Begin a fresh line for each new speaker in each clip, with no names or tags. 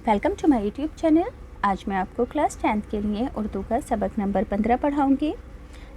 Welcome to my YouTube channel. आज मैं आपको क्लास 10th के लिए उर्दू का सबक नंबर 15 पढ़ाऊँगी।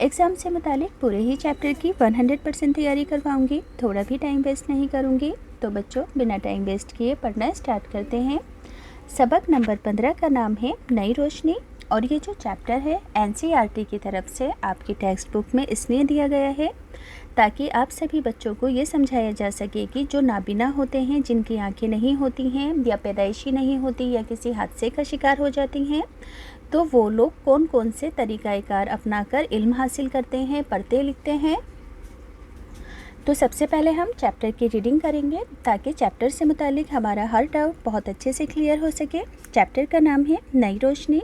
एग्ज़ाम से मुतालिक पूरे ही चैप्टर की 100% तैयारी करवाऊँगी, थोड़ा भी टाइम वेस्ट नहीं करूँगी। तो बच्चों, बिना टाइम वेस्ट किए पढ़ना स्टार्ट करते हैं। सबक नंबर 15 का नाम है नई रोशनी, और ये जो चैप्टर है NCERT की तरफ से आपकी टेक्स्ट बुक में इसलिए दिया गया है ताकि आप सभी बच्चों को ये समझाया जा सके कि जो नाबीना होते हैं, जिनकी आंखें नहीं होती हैं या पैदाइशी नहीं होती या किसी हादसे का शिकार हो जाती हैं, तो वो लोग कौन कौन से तरीक़ाकार अपनाकर इल्म हासिल करते हैं, पढ़ते लिखते हैं। तो सबसे पहले हम चैप्टर की रीडिंग करेंगे ताकि चैप्टर से मुतालिक हमारा हर डाउट बहुत अच्छे से क्लियर हो सके। चैप्टर का नाम है नई रोशनी।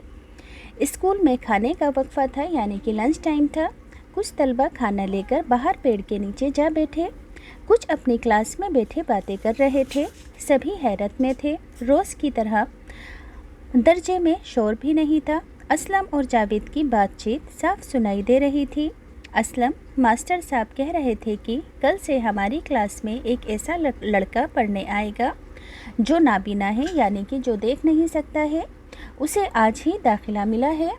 स्कूल में खाने का वक्फा था, यानी कि लंच टाइम था। कुछ तलबा खाना लेकर बाहर पेड़ के नीचे जा बैठे, कुछ अपनी क्लास में बैठे बातें कर रहे थे। सभी हैरत में थे। रोज़ की तरह दर्जे में शोर भी नहीं था। असलम और जावेद की बातचीत साफ सुनाई दे रही थी। असलम, मास्टर साहब कह रहे थे कि कल से हमारी क्लास में एक ऐसा लड़का पढ़ने आएगा जो नाबीना है, यानी कि जो देख नहीं सकता है। उसे आज ही दाखिला मिला है।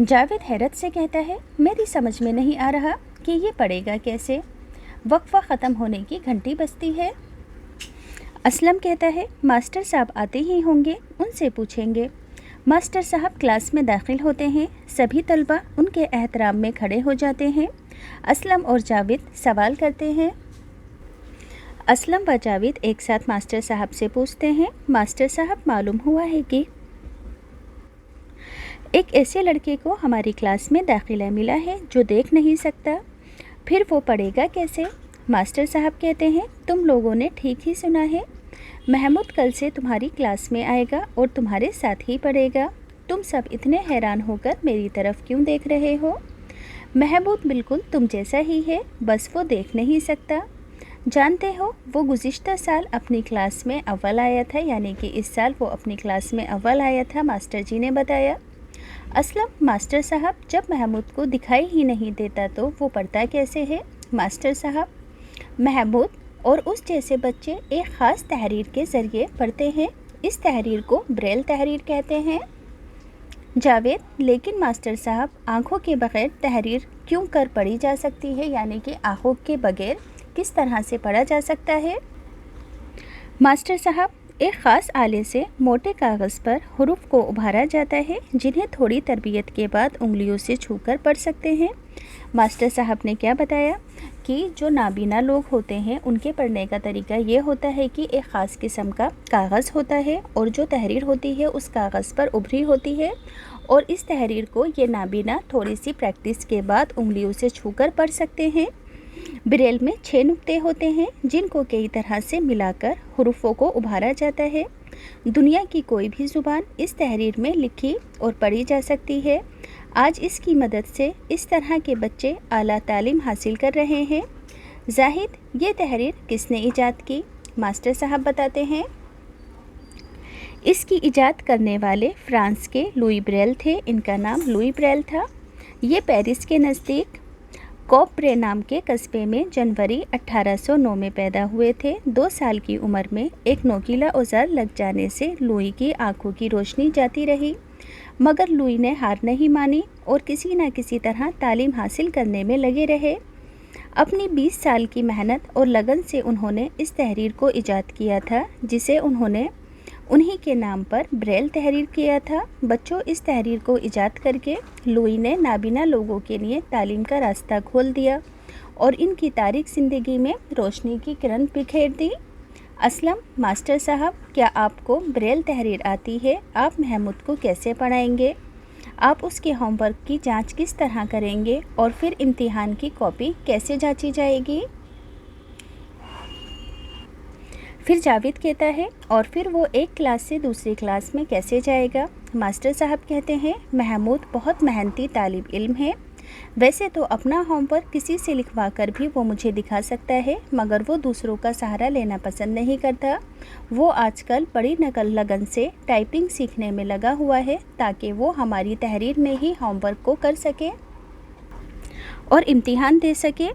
जावेद हैरत से कहता है, मेरी समझ में नहीं आ रहा कि ये पढ़ेगा कैसे। वक्फा ख़त्म होने की घंटी बजती है। असलम कहता है, मास्टर साहब आते ही होंगे, उनसे पूछेंगे। मास्टर साहब क्लास में दाखिल होते हैं। सभी तलबा उनके एहतराम में खड़े हो जाते हैं। असलम और जावेद सवाल करते हैं। असलम व जावेद एक साथ मास्टर साहब से पूछते हैं, मास्टर साहब, मालूम हुआ है कि एक ऐसे लड़के को हमारी क्लास में दाखिला मिला है जो देख नहीं सकता, फिर वो पढ़ेगा कैसे। मास्टर साहब कहते हैं, तुम लोगों ने ठीक ही सुना है। महमूद कल से तुम्हारी क्लास में आएगा और तुम्हारे साथ ही पढ़ेगा। तुम सब इतने हैरान होकर मेरी तरफ क्यों देख रहे हो? महमूद बिल्कुल तुम जैसा ही है, बस वो देख नहीं सकता। जानते हो, वो गुज़िश्ता साल अपनी क्लास में अव्वल आया था, यानी कि इस साल वो अपनी क्लास में अव्वल आया था, मास्टर जी ने बताया। असलम, मास्टर साहब, जब महमूद को दिखाई ही नहीं देता तो वो पढ़ता कैसे है? मास्टर साहब, महमूद और उस जैसे बच्चे एक ख़ास तहरीर के ज़रिए पढ़ते हैं। इस तहरीर को ब्रेल तहरीर कहते हैं। जावेद, लेकिन मास्टर साहब, आँखों के बग़ैर तहरीर क्यों कर पढ़ी जा सकती है, यानी कि आँखों के बग़ैर किस तरह से पढ़ा जा सकता है? मास्टर साहब, एक ख़ास आले से मोटे कागज़ पर हुरूफ को उभारा जाता है, जिन्हें थोड़ी तरबियत के बाद उंगलियों से छूकर पढ़ सकते हैं। मास्टर साहब ने क्या बताया कि जो नाबीना लोग होते हैं उनके पढ़ने का तरीका ये होता है कि एक ख़ास किस्म का कागज़ होता है और जो तहरीर होती है उस कागज़ पर उभरी होती है, और इस तहरीर को ये नाबीना थोड़ी सी प्रैक्टिस के बाद उंगलियों से छूकर पढ़ सकते हैं। ब्रेल में 6 नुक्ते होते हैं जिनको कई तरह से मिलाकर हुरूफों को उभारा जाता है। दुनिया की कोई भी ज़ुबान इस तहरीर में लिखी और पढ़ी जा सकती है। आज इसकी मदद से इस तरह के बच्चे आला तालीम हासिल कर रहे हैं। जाहिद, ये तहरीर किसने ईजाद की? मास्टर साहब बताते हैं, इसकी ईजाद करने वाले फ्रांस के लुई ब्रेल थे। इनका नाम लुई ब्रेल था। ये पेरिस के नज़दीक कोप्रे नाम के कस्बे में जनवरी 1809 में पैदा हुए थे। 2 साल की उम्र में एक नोकीला औजार लग जाने से लुई की आंखों की रोशनी जाती रही, मगर लुई ने हार नहीं मानी और किसी न किसी तरह तालीम हासिल करने में लगे रहे। अपनी 20 साल की मेहनत और लगन से उन्होंने इस तहरीर को ईजाद किया था, जिसे उन्होंने उन्हीं के नाम पर ब्रेल तहरीर किया था। बच्चों, इस तहरीर को ईजाद करके लुई ने नाबीना लोगों के लिए तालीम का रास्ता खोल दिया और इनकी तारीक ज़िंदगी में रोशनी की किरण बिखेर दी। असलम, मास्टर साहब, क्या आपको ब्रेल तहरीर आती है? आप महमूद को कैसे पढ़ाएंगे? आप उसके होमवर्क की जांच किस तरह करेंगे और फिर इम्तिहान की कॉपी कैसे जांची जाएगी? फिर जावेद कहता है, और फिर वो एक क्लास से दूसरी क्लास में कैसे जाएगा? मास्टर साहब कहते हैं, महमूद बहुत मेहनती तालिब इल्म है। वैसे तो अपना होमवर्क किसी से लिखवा कर भी वो मुझे दिखा सकता है, मगर वो दूसरों का सहारा लेना पसंद नहीं करता। वो आजकल बड़ी लगन से टाइपिंग सीखने में लगा हुआ है ताकि वो हमारी तहरीर में ही होमवर्क को कर सके और इम्तिहान दे सके।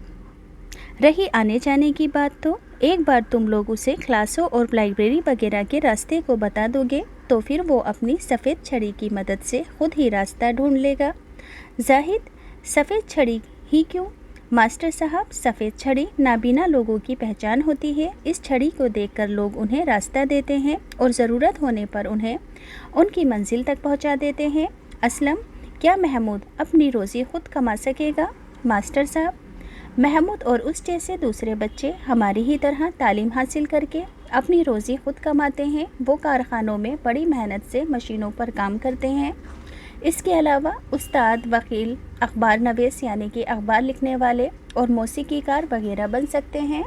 रही आने जाने की बात, तो एक बार तुम लोग उसे क्लासों और लाइब्रेरी वगैरह के रास्ते को बता दोगे तो फिर वो अपनी सफ़ेद छड़ी की मदद से खुद ही रास्ता ढूंढ लेगा। जाहिद, सफ़ेद छड़ी ही क्यों? मास्टर साहब, सफ़ेद छड़ी नाबीना लोगों की पहचान होती है। इस छड़ी को देखकर लोग उन्हें रास्ता देते हैं और ज़रूरत होने पर उन्हें उनकी मंजिल तक पहुंचा देते हैं। असलम, क्या महमूद अपनी रोज़ी खुद कमा सकेगा? मास्टर साहब, महमूद और उस जैसे दूसरे बच्चे हमारी ही तरह तालीम हासिल करके अपनी रोज़ी खुद कमाते हैं। वो कारखानों में बड़ी मेहनत से मशीनों पर काम करते हैं। इसके अलावा उस्ताद, वकील, अखबार नवीस यानी कि अखबार लिखने वाले और मौसीकीकार वगैरह बन सकते हैं।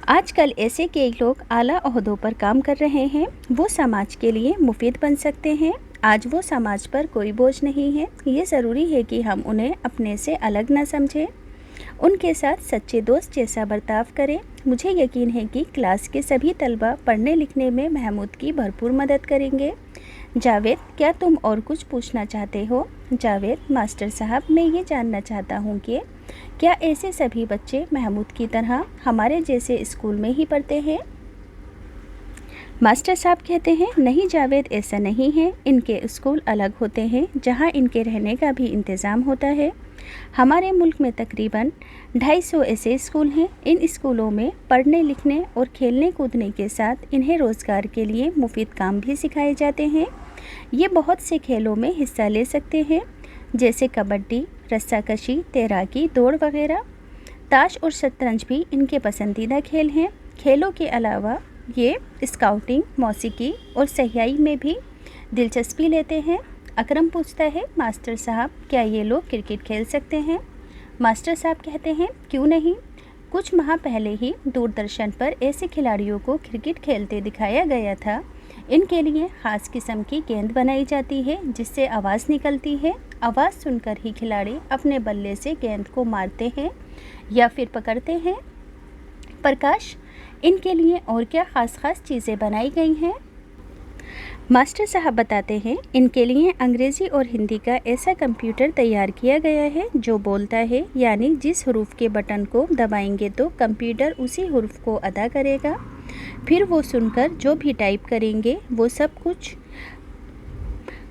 आजकल ऐसे कई लोग आला ओहदों पर काम कर रहे हैं। वो समाज के लिए मुफीद बन सकते हैं। आज वो समाज पर कोई बोझ नहीं है। ये ज़रूरी है कि हम उन्हें अपने से अलग न समझें, उनके साथ सच्चे दोस्त जैसा बर्ताव करें। मुझे यकीन है कि क्लास के सभी तलबा पढ़ने लिखने में महमूद की भरपूर मदद करेंगे। जावेद, क्या तुम और कुछ पूछना चाहते हो? जावेद, मास्टर साहब, मैं ये जानना चाहता हूँ कि क्या ऐसे सभी बच्चे महमूद की तरह हमारे जैसे स्कूल में ही पढ़ते हैं? मास्टर साहब कहते हैं, नहीं जावेद, ऐसा नहीं है। इनके स्कूल अलग होते हैं जहाँ इनके रहने का भी इंतज़ाम होता है। हमारे मुल्क में तकरीबन 250 ऐसे स्कूल हैं। इन स्कूलों में पढ़ने लिखने और खेलने कूदने के साथ इन्हें रोज़गार के लिए मुफीद काम भी सिखाए जाते हैं। ये बहुत से खेलों में हिस्सा ले सकते हैं, जैसे कबड्डी, रस्साकशी, तैराकी, दौड़ वगैरह। ताश और शतरंज भी इनके पसंदीदा खेल हैं। खेलों के अलावा ये स्काउटिंग, मौसीकी और सहियाई में भी दिलचस्पी लेते हैं। अकरम पूछता है, मास्टर साहब, क्या ये लोग क्रिकेट खेल सकते हैं? मास्टर साहब कहते हैं, क्यों नहीं। कुछ माह पहले ही दूरदर्शन पर ऐसे खिलाड़ियों को क्रिकेट खेलते दिखाया गया था। इनके लिए ख़ास किस्म की गेंद बनाई जाती है जिससे आवाज़ निकलती है। आवाज़ सुनकर ही खिलाड़ी अपने बल्ले से गेंद को मारते हैं या फिर पकड़ते हैं। प्रकाश, इनके लिए और क्या ख़ास चीज़ें बनाई गई हैं? मास्टर साहब बताते हैं, इनके लिए अंग्रेज़ी और हिंदी का ऐसा कंप्यूटर तैयार किया गया है जो बोलता है, यानी जिस हरूफ के बटन को दबाएंगे तो कंप्यूटर उसी हरूफ को अदा करेगा। फिर वो सुनकर जो भी टाइप करेंगे वो सब कुछ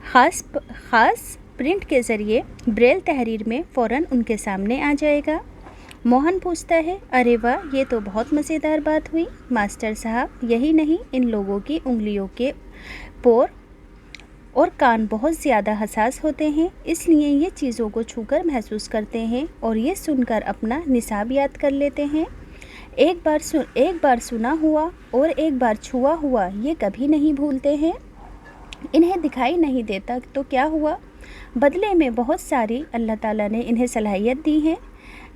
ख़ास प्रिंट के ज़रिए ब्रेल तहरीर में फ़ौरन उनके सामने आ जाएगा। मोहन पूछता है, अरे वाह, ये तो बहुत मज़ेदार बात हुई। मास्टर साहब, यही नहीं, इन लोगों की उंगलियों के पोर और कान बहुत ज़्यादा हसास होते हैं, इसलिए ये चीज़ों को छूकर महसूस करते हैं और ये सुनकर अपना निसाब याद कर लेते हैं। एक बार सुना हुआ और एक बार छुआ हुआ ये कभी नहीं भूलते हैं। इन्हें दिखाई नहीं देता तो क्या हुआ, बदले में बहुत सारी अल्लाह ताला ने इन्हें सलाहियत दी है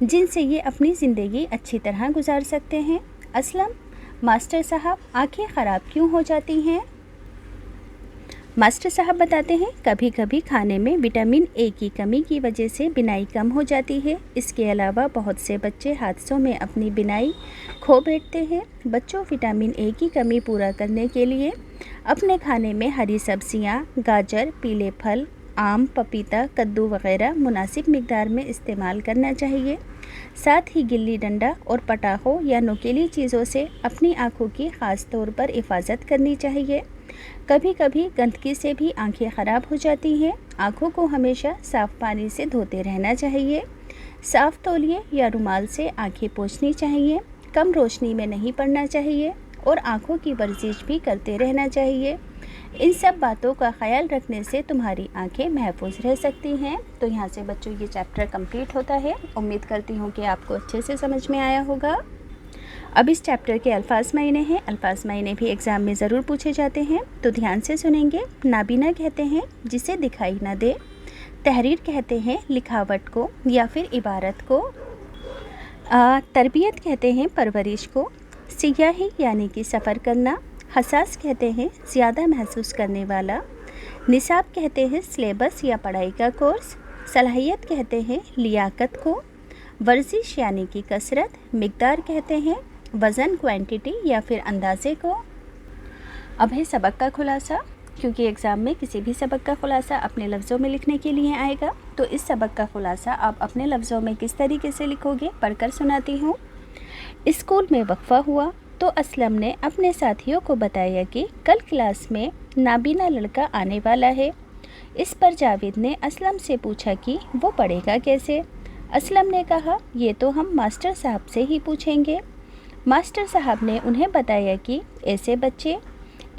जिनसे ये अपनी ज़िंदगी अच्छी तरह गुजार सकते हैं। असलम, मास्टर साहब, आँखें ख़राब क्यों हो जाती हैं? मास्टर साहब बताते हैं, कभी कभी खाने में विटामिन ए की कमी की वजह से बिनाई कम हो जाती है। इसके अलावा बहुत से बच्चे हादसों में अपनी बिनाई खो बैठते हैं। बच्चों विटामिन ए की कमी पूरा करने के लिए अपने खाने में हरी सब्जियां, गाजर, पीले फल, आम, पपीता, कद्दू वगैरह मुनासिब मिकदार में इस्तेमाल करना चाहिए। साथ ही गिल्ली डंडा और पटाखों या नुकीली चीज़ों से अपनी आँखों की ख़ास तौर पर हिफाजत करनी चाहिए। कभी कभी गंदगी से भी आंखें ख़राब हो जाती हैं। आँखों को हमेशा साफ़ पानी से धोते रहना चाहिए। साफ़ तौलिए या रुमाल से आंखें पोंछनी चाहिए। कम रोशनी में नहीं पड़ना चाहिए और आँखों की वर्जिश भी करते रहना चाहिए। इन सब बातों का ख्याल रखने से तुम्हारी आंखें महफूज रह सकती हैं। तो यहाँ से बच्चों ये चैप्टर कंप्लीट होता है। उम्मीद करती हूँ कि आपको अच्छे से समझ में आया होगा। अब इस चैप्टर के अल्फाज मायने हैं। अल्फाज मायने भी एग्ज़ाम में ज़रूर पूछे जाते हैं, तो ध्यान से सुनेंगे। नाबीना कहते हैं जिसे दिखाई न दे। तहरीर कहते हैं लिखावट को या फिर इबारत को। तरबियत कहते हैं परवरिश को। सियाही यानी कि सफ़र करना। हसास कहते हैं ज़्यादा महसूस करने वाला। निसाब कहते हैं सिलेबस या पढ़ाई का कोर्स। सलाहियत कहते हैं लियाकत को। वर्जिश यानी कि कसरत। मिकदार कहते हैं वज़न, क्वांटिटी या फिर अंदाज़े को। अब है सबक का खुलासा। क्योंकि एग्ज़ाम में किसी भी सबक का खुलासा अपने लफ्ज़ों में लिखने के लिए आएगा, तो इस सबक का खुलासा आप अपने लफ्ज़ों में किस तरीके से लिखोगे पढ़कर सुनाती हूँ। स्कूल में वक्फा हुआ तो असलम ने अपने साथियों को बताया कि कल क्लास में नाबीना लड़का आने वाला है। इस पर जावेद ने असलम से पूछा कि वो पढ़ेगा कैसे। असलम ने कहा, ये तो हम मास्टर साहब से ही पूछेंगे। मास्टर साहब ने उन्हें बताया कि ऐसे बच्चे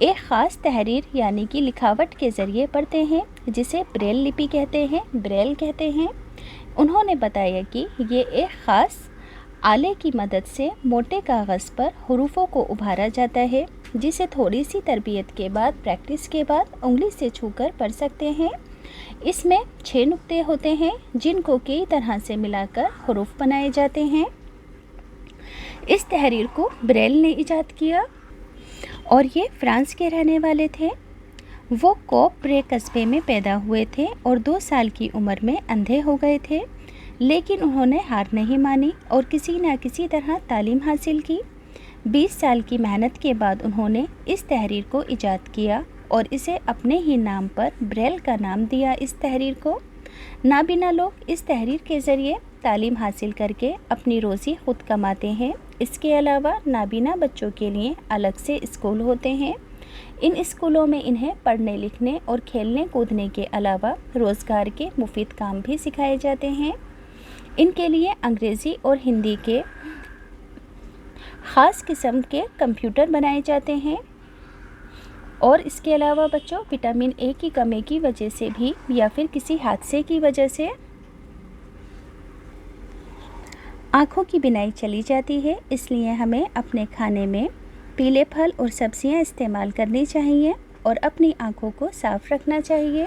एक ख़ास तहरीर यानी कि लिखावट के ज़रिए पढ़ते हैं जिसे ब्रेल लिपि कहते हैं, ब्रेल कहते हैं। उन्होंने बताया कि ये एक ख़ास आले की मदद से मोटे कागज़ पर हरूफों को उभारा जाता है जिसे थोड़ी सी तरबियत के बाद, प्रैक्टिस के बाद उंगली से छूकर पढ़ सकते हैं। इसमें 6 नुक्ते होते हैं जिनको कई तरह से मिलाकर हरूफ बनाए जाते हैं। इस तहरीर को ब्रेल ने ईजाद किया और ये फ्रांस के रहने वाले थे। वो कोप्रे कस्बे में पैदा हुए थे और 2 साल की उम्र में अंधे हो गए थे, लेकिन उन्होंने हार नहीं मानी और किसी न किसी तरह तालीम हासिल की। 20 साल की मेहनत के बाद उन्होंने इस तहरीर को ईजाद किया और इसे अपने ही नाम पर ब्रेल का नाम दिया। इस तहरीर को नाबीना लोग इस तहरीर के ज़रिए तालीम हासिल करके अपनी रोज़ी खुद कमाते हैं। इसके अलावा नाबीना बच्चों के लिए अलग से स्कूल होते हैं। इन स्कूलों में इन्हें पढ़ने लिखने और खेलने कूदने के अलावा रोज़गार के मुफीद काम भी सिखाए जाते हैं। इनके लिए अंग्रेज़ी और हिंदी के ख़ास किस्म के कंप्यूटर बनाए जाते हैं। और इसके अलावा बच्चों विटामिन ए की कमी की वजह से भी या फिर किसी हादसे की वजह से आँखों की बिनाई चली जाती है, इसलिए हमें अपने खाने में पीले फल और सब्जियां इस्तेमाल करनी चाहिए और अपनी आँखों को साफ़ रखना चाहिए।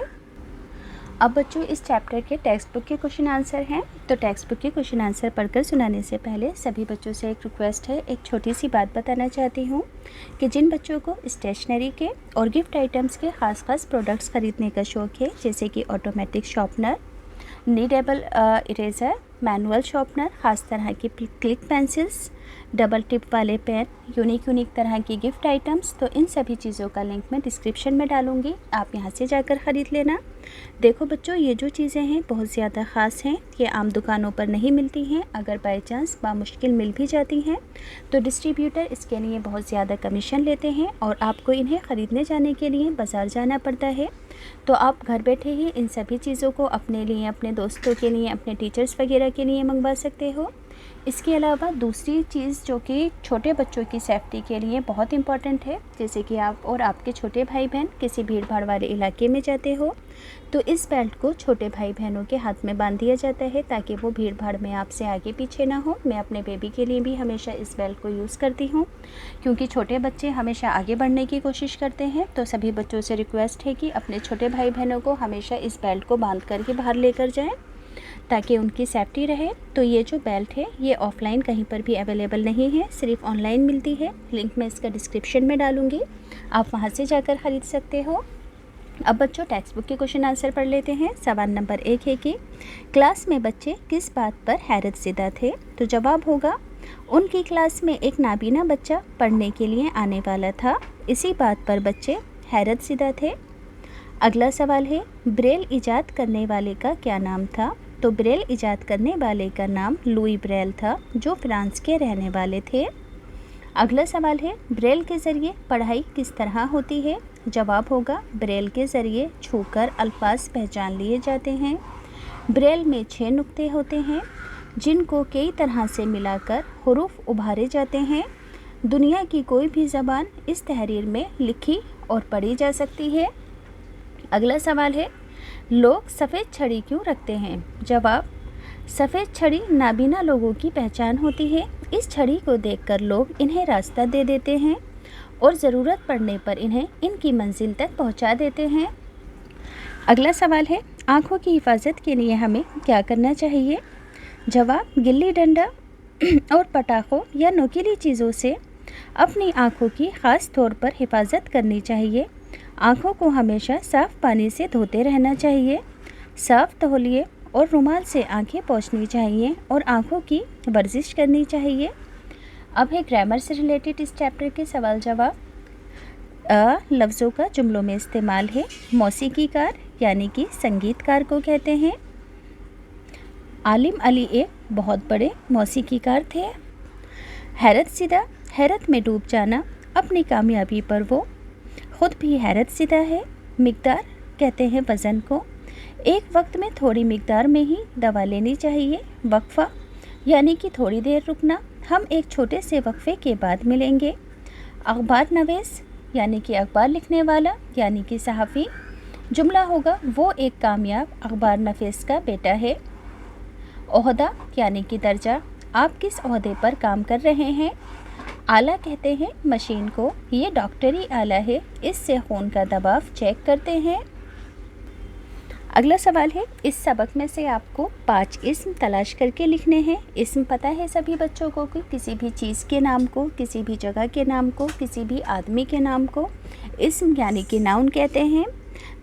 अब बच्चों इस चैप्टर के टेक्स्ट बुक के क्वेश्चन आंसर हैं। तो टेक्स्ट बुक के क्वेश्चन आंसर पढ़कर सुनाने से पहले सभी बच्चों से एक रिक्वेस्ट है, एक छोटी सी बात बताना चाहती हूँ कि जिन बच्चों को स्टेशनरी के और गिफ्ट आइटम्स के ख़ास प्रोडक्ट्स ख़रीदने का शौक़ है, जैसे कि automatic sharpener, needable eraser, manual sharpener, ख़ास तरह की क्लिक पेंसिल्स, डबल टिप वाले पेन, यूनिक तरह की गिफ्ट आइटम्स, तो इन सभी चीज़ों का लिंक मैं डिस्क्रिप्शन में डालूँगी, आप यहां से जाकर ख़रीद लेना। देखो बच्चों, ये जो चीज़ें हैं बहुत ज़्यादा ख़ास हैं, ये आम दुकानों पर नहीं मिलती हैं। अगर बाई चांस बामुश्किल मिल भी जाती हैं तो डिस्ट्रीब्यूटर इसके लिए बहुत ज़्यादा कमीशन लेते हैं और आपको इन्हें ख़रीदने जाने के लिए बाज़ार जाना पड़ता है। तो आप घर बैठे ही इन सभी चीज़ों को अपने लिए, अपने दोस्तों के लिए, अपने टीचर्स वगैरह के लिए मंगवा सकते हो। इसके अलावा दूसरी चीज़ जो कि छोटे बच्चों की सेफ्टी के लिए बहुत इम्पॉर्टेंट है, जैसे कि आप और आपके छोटे भाई बहन किसी भीड़ भाड़ वाले इलाके में जाते हो तो इस बेल्ट को छोटे भाई बहनों के हाथ में बांध दिया जाता है ताकि वो भीड़ भाड़ में आपसे आगे पीछे ना हो। मैं अपने बेबी के लिए भी हमेशा इस बेल्ट को यूज़ करती हूँ क्योंकि छोटे बच्चे हमेशा आगे बढ़ने की कोशिश करते हैं। तो सभी बच्चों से रिक्वेस्ट है कि अपने छोटे भाई बहनों को हमेशा इस बेल्ट को बांध करके बाहर लेकर जाएँ ताकि उनकी सेफ्टी रहे। तो ये जो बेल्ट है ये ऑफ़लाइन कहीं पर भी अवेलेबल नहीं है, सिर्फ ऑनलाइन मिलती है। लिंक मैं इसका डिस्क्रिप्शन में डालूँगी, आप वहाँ से जाकर ख़रीद सकते हो। अब बच्चों टेक्स्ट बुक के क्वेश्चन आंसर पढ़ लेते हैं। सवाल नंबर 1 है कि क्लास में बच्चे किस बात पर हैरत ज़दा थे। तो जवाब होगा, उनकी क्लास में एक नाबीना बच्चा पढ़ने के लिए आने वाला था, इसी बात पर बच्चे हैरत ज़दा थे। अगला सवाल है, ब्रेल ईजाद करने वाले का क्या नाम था। तो ब्रेल ईजाद करने वाले का नाम लुई ब्रेल था, जो फ्रांस के रहने वाले थे। अगला सवाल है, ब्रेल के ज़रिए पढ़ाई किस तरह होती है। जवाब होगा, ब्रेल के ज़रिए छूकर अल्फाज पहचान लिए जाते हैं। ब्रेल में 6 नुक्ते होते हैं जिनको कई तरह से मिलाकर हरूफ उभारे जाते हैं। दुनिया की कोई भी ज़बान इस तहरीर में लिखी और पढ़ी जा सकती है। अगला सवाल है, लोग सफ़ेद छड़ी क्यों रखते हैं। जवाब, सफ़ेद छड़ी नाबीना लोगों की पहचान होती है। इस छड़ी को देखकर लोग इन्हें रास्ता दे देते हैं और ज़रूरत पड़ने पर इन्हें इनकी मंजिल तक पहुंचा देते हैं। अगला सवाल है, आँखों की हिफाजत के लिए हमें क्या करना चाहिए। जवाब, गिल्ली डंडा और पटाखों या नोकीली चीज़ों से अपनी आँखों की ख़ास तौर पर हिफाजत करनी चाहिए। आँखों को हमेशा साफ़ पानी से धोते रहना चाहिए। साफ़ तौलिए और रुमाल से आँखें पोंछनी चाहिए और आँखों की वर्जिश करनी चाहिए। अब है ग्रामर से रिलेटेड इस चैप्टर के सवाल जवाब। लफ्ज़ों का जुमलों में इस्तेमाल है। मौसीकीकार यानी कि संगीतकार को कहते हैं। आलिम अली एक बहुत बड़े मौसीकीकार थे। हैरत ज़दा, हैरत में डूब जाना अपनी कामयाबी पर वो खुद भी हैरत ज़दा है। मिकदार कहते हैं वज़न को। एक वक्त में थोड़ी मिकदार में ही दवा लेनी चाहिए। वक्फ़ा यानी कि थोड़ी देर रुकना। हम एक छोटे से वक्फ़े के बाद मिलेंगे। अखबार नवीस यानी कि अखबार लिखने वाला यानी कि सहाफ़ी। जुमला होगा वो एक कामयाब अखबार नवीस का बेटा है। ओहदा यानी कि दर्जा, आप किस ओहदे पर काम कर रहे हैं। आला कहते हैं मशीन को, ये डॉक्टरी आला है, इससे खून का दबाव चेक करते हैं। अगला सवाल है, इस सबक में से आपको 5 इस्म तलाश करके लिखने हैं। इस्म पता है सभी बच्चों को कि किसी भी चीज़ के नाम को, किसी भी जगह के नाम को, किसी भी आदमी के नाम को इस्म यानी कि नाउन कहते हैं।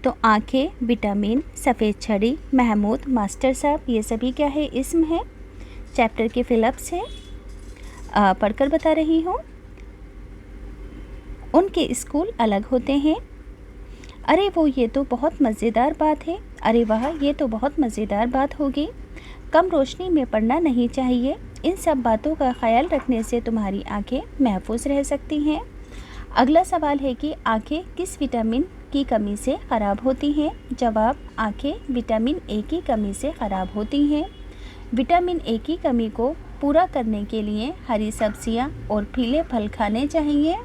तो आँखें, विटामिन, सफ़ेद छड़ी, महमूद, मास्टर साहब, ये सभी क्या है, इस्म है। चैप्टर के फिलअप्स हैं, पढ़कर बता रही हूँ। उनके स्कूल अलग होते हैं। अरे वो, ये तो बहुत मज़ेदार बात है। अरे वाह, ये तो बहुत मज़ेदार बात होगी। कम रोशनी में पढ़ना नहीं चाहिए। इन सब बातों का ख्याल रखने से तुम्हारी आंखें महफूज रह सकती हैं। अगला सवाल है कि आंखें किस विटामिन की कमी से ख़राब होती हैं। जवाब, आंखें विटामिन ए की कमी से ख़राब होती हैं। विटामिन ए की कमी को पूरा करने के लिए हरी सब्जियां और पीले फल खाने चाहिए।